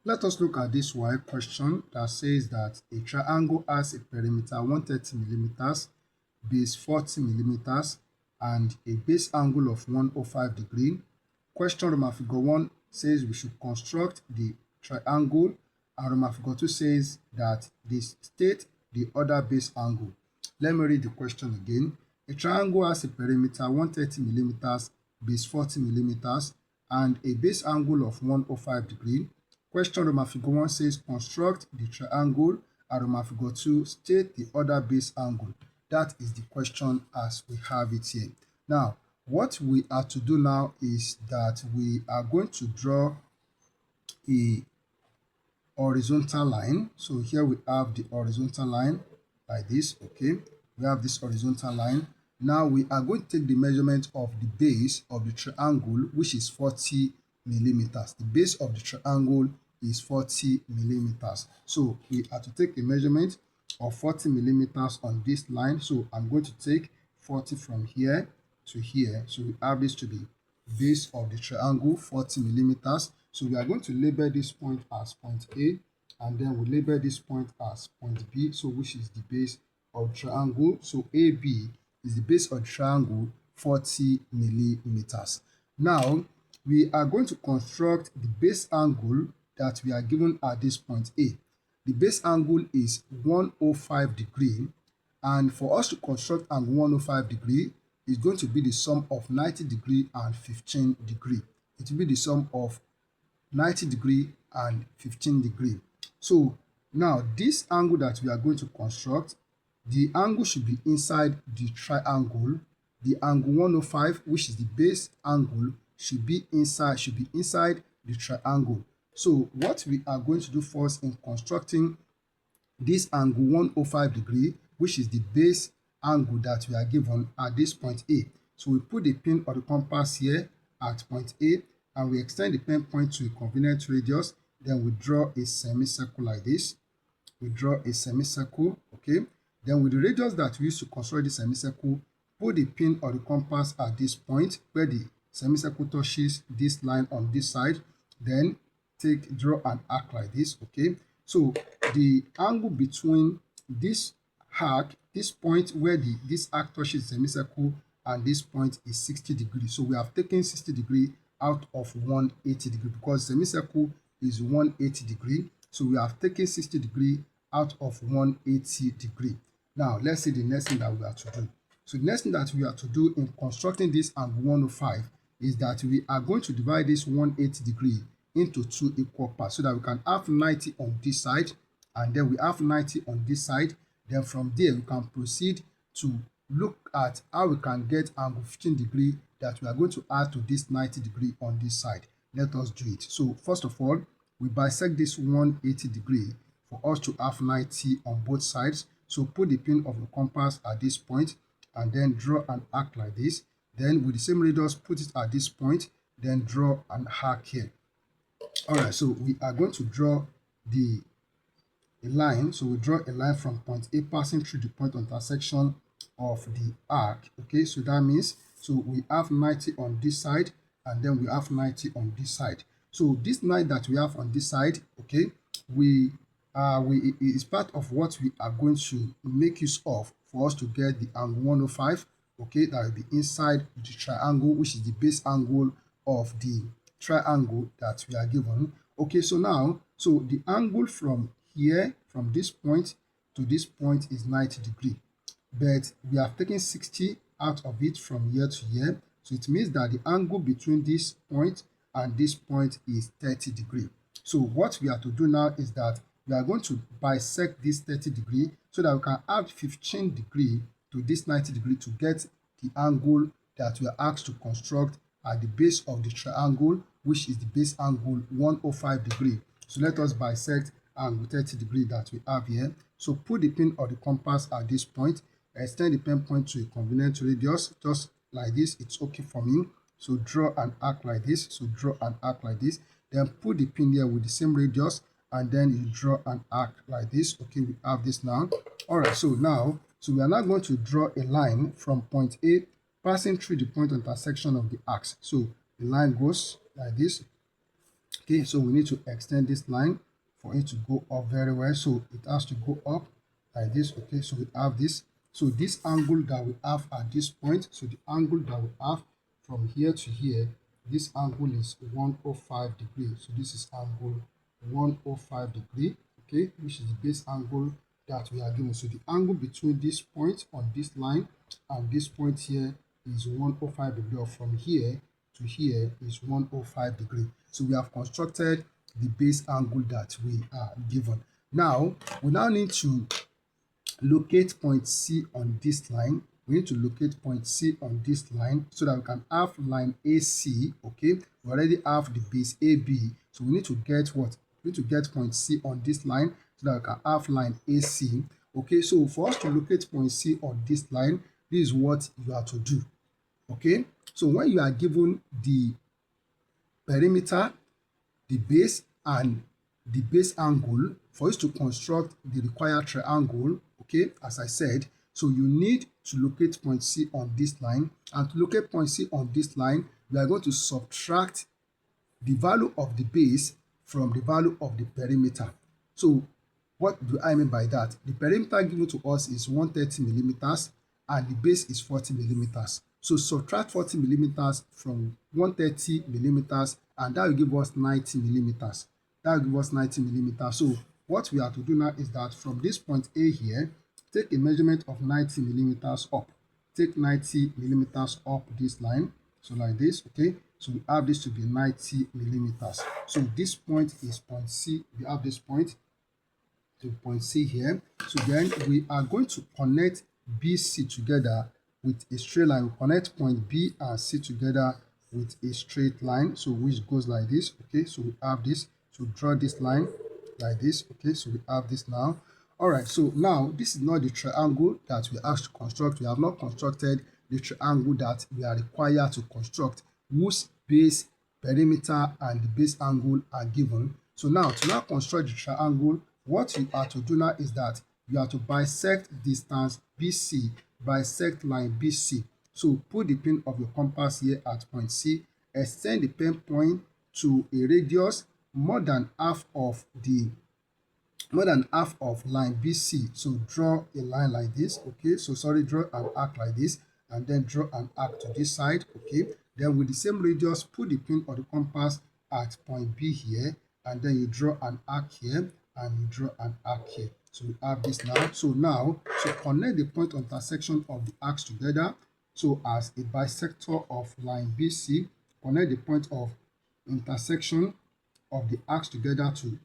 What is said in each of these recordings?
Let us look at this WAEC question that says that a triangle has a perimeter 130 millimeters, base 40 millimeters, and a base angle of 105 degree. Question Roman figure 1 says we should construct the triangle, and Roman figure 2 says that they state the other base angle. Let me read the question again. A triangle has a perimeter 130 millimeters, base 40 millimeters, and a base angle of 105 degree. Question Roman figure 1 says construct the triangle, and Roman figure 2 state the other base angle. That is the question as we have it here. Now, what we are to do now is that we are going to draw a horizontal line. So here we have the horizontal line like this, okay? We have this horizontal line. Now we are going to take the measurement of the base of the triangle, which is 40 millimeters. The base of the triangle is 40 millimeters. So we are to take a measurement of 40 millimeters on this line. So I'm going to take 40 from here to here. So we have this to be base of the triangle, 40 millimeters. So we are going to label this point as point A, and then we label this point as point B, so which is the base of the triangle. So AB is the base of the triangle, 40 millimeters. Now, we are going to construct the base angle that we are given at this point A. The base angle is 105 degree, and for us to construct angle 105 degree, is going to be the sum of 90 degree and 15 degree. It will be the sum of 90 degree and 15 degree. So now this angle that we are going to construct, the angle should be inside the triangle. The angle 105, which is the base angle, should be inside the triangle. So what we are going to do first in constructing this angle 105 degree, which is the base angle that we are given at this point A. So we put the pin or the compass here at point A, and we extend the pen point to a convenient radius. Then we draw a semicircle like this. We draw a semicircle, okay? Then with the radius that we use to construct the semicircle, put the pin or the compass at this point where the semicircle touches this line on this side. Then draw an arc like this, okay? So the angle between this arc, this point where this arc touches the semicircle, and this point is 60 degrees. So we have taken 60 degrees out of 180 degree because semicircle is 180 degree. So we have taken 60 degree out of 180 degree. Now let's see the next thing that we are to do. So the next thing that we are to do in constructing this angle 105 is that we are going to divide this 180 degree into two equal parts so that we can have 90 on this side, and then we have 90 on this side. Then from there we can proceed to look at how we can get angle 15 degree that we are going to add to this 90 degree on this side. Let us do it. So first of all, we bisect this 180 degree for us to have 90 on both sides. So put the pin of the compass at this point and then draw an arc like this. Then with the same radius, put it at this point, then draw an arc here. Alright, so we are going to draw a line. So we draw a line from point A passing through the point of intersection of the arc. Okay, so that means we have 90 on this side, and then we have 90 on this side. So this 9 that we have on this side, okay, it is part of what we are going to make use of for us to get the angle 105. Okay, that will be inside the triangle, which is the base angle of the triangle that we are given. Okay, so now, the angle from here, from this point to this point, is 90 degree, but we have taken 60 out of it from here to here. So it means that the angle between this point and this point is 30 degree. So what we have to do now is that we are going to bisect this 30 degree so that we can add 15 degree to this 90 degree to get the angle that we are asked to construct at the base of the triangle, which is the base angle 105 degree. So let us bisect angle 30 degree that we have here. So put the pin or the compass at this point, extend the pen point to a convenient radius, just like this. It's okay for me. So draw an arc like this. So draw an arc like this. Then put the pin here with the same radius, and then you draw an arc like this. Okay, we have this now. All right, so we are now going to draw a line from point A passing through the point of intersection of the arcs. So the line goes like this. Okay, so we need to extend this line for it to go up very well. So it has to go up like this. Okay, so we have this. So this angle that we have at this point, so the angle that we have from here to here, this angle is 105 degrees. So this is angle 105 degree, okay, which is the base angle that we are given. So the angle between this point on this line and this point here is 105 degree, or from here to here is 105 degree. So we have constructed the base angle that we are given. Now, we now need to locate point C on this line. We need to locate point C on this line so that we can have line AC, okay? We already have the base AB, so we need to get what? We need to get point C on this line so that we can have line AC, okay? So for us to locate point C on this line, this is what you have to do, okay? So when you are given the perimeter, the base, and the base angle, for us to construct the required triangle, okay, as I said, so you need to locate point C on this line, and to locate point C on this line, we are going to subtract the value of the base from the value of the perimeter. So what do I mean by that? The perimeter given to us is 130 millimeters and the base is 40 millimeters. So subtract 40 millimeters from 130 millimeters and that will give us 90 millimeters. That will give us 90 millimeters. So what we have to do now is that from this point A here, take a measurement of 90 millimeters up. Take 90 millimeters up this line. So like this, okay? So we have this to be 90 millimeters. So this point is point C. We have this point to point C here. So then we are going to connect BC together with a straight line. We connect point B and C together with a straight line, so which goes like this, okay? So we have this. So draw this line like this, okay? So we have this now. All right, so now this is not the triangle that we asked to construct. We have not constructed the triangle that we are required to construct, whose base, perimeter, and the base angle are given. So now to now construct the triangle, what you are to do now is that you have to bisect distance BC, bisect line BC. So put the pin of your compass here at point C, extend the pen point to a radius more than half of line BC. So draw a line like this, okay? So sorry, draw an arc like this, and then draw an arc to this side, okay? Then with the same radius, put the pin of the compass at point B here, and then you draw an arc here, and you draw an arc here. So we have this now. So now, so connect the point of intersection of the arcs together. So as a bisector of line BC, connect the point of intersection of the arcs together to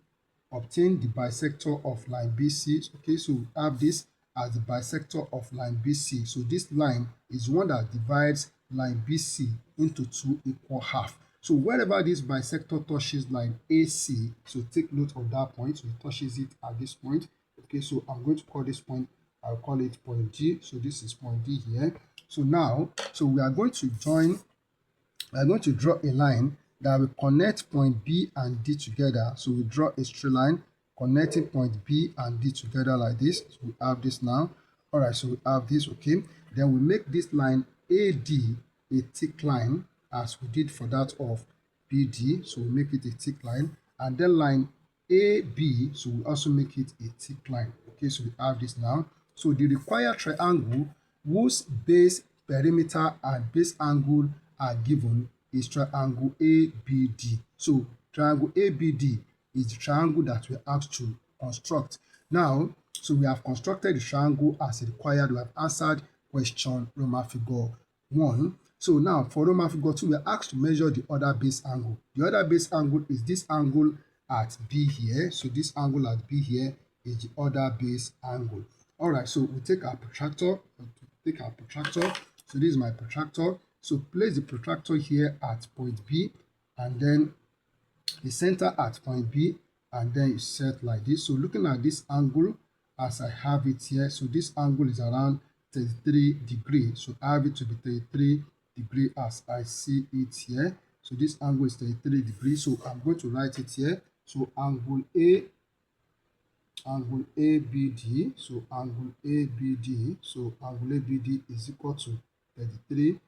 obtain the bisector of line BC. Okay, so we have this as the bisector of line BC. So this line is one that divides line BC into two equal halves. So wherever this bisector touches line AC, so take note of that point. So it touches it at this point. Okay, so I'm going to call this point, I'll call it point D. So this is point D here. So now, so we are going to draw a line that will connect point B and D together. So we draw a straight line connecting point B and D together like this. So we have this now. All right, so we have this, okay? Then we make this line AD a thick line as we did for that of BD. So we make it a thick line. And then line AB, so we also make it a thick line. Okay, so we have this now. So the required triangle whose base, perimeter, and base angle are given is triangle ABD. So triangle ABD is the triangle that we have to construct. Now, so we have constructed the triangle as required. We have answered question Roman figure 1. So now for Roman figure 2, we are asked to measure the other base angle. The other base angle is this angle at B here. So this angle at B here is the other base angle. All right, so we take our protractor. So this is my protractor. So place the protractor here at point B, and then the center at point B, and then you set like this. So looking at this angle as I have it here, so this angle is around 33 degrees. So I have it to be 33 degrees as I see it here. So this angle is 33 degrees. So I'm going to write it here. So angle ABD. So angle ABD. So angle ABD is equal to 33.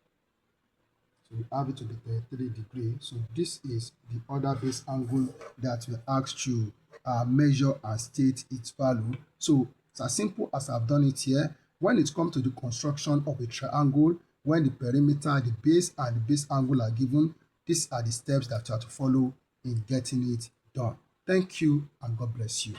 So we have it to be 33 degrees. So this is the other base angle that we're asked to measure and state its value. So it's as simple as I've done it here. When it comes to the construction of a triangle, when the perimeter, the base, and the base angle are given, these are the steps that you have to follow in getting it done. Thank you and God bless you.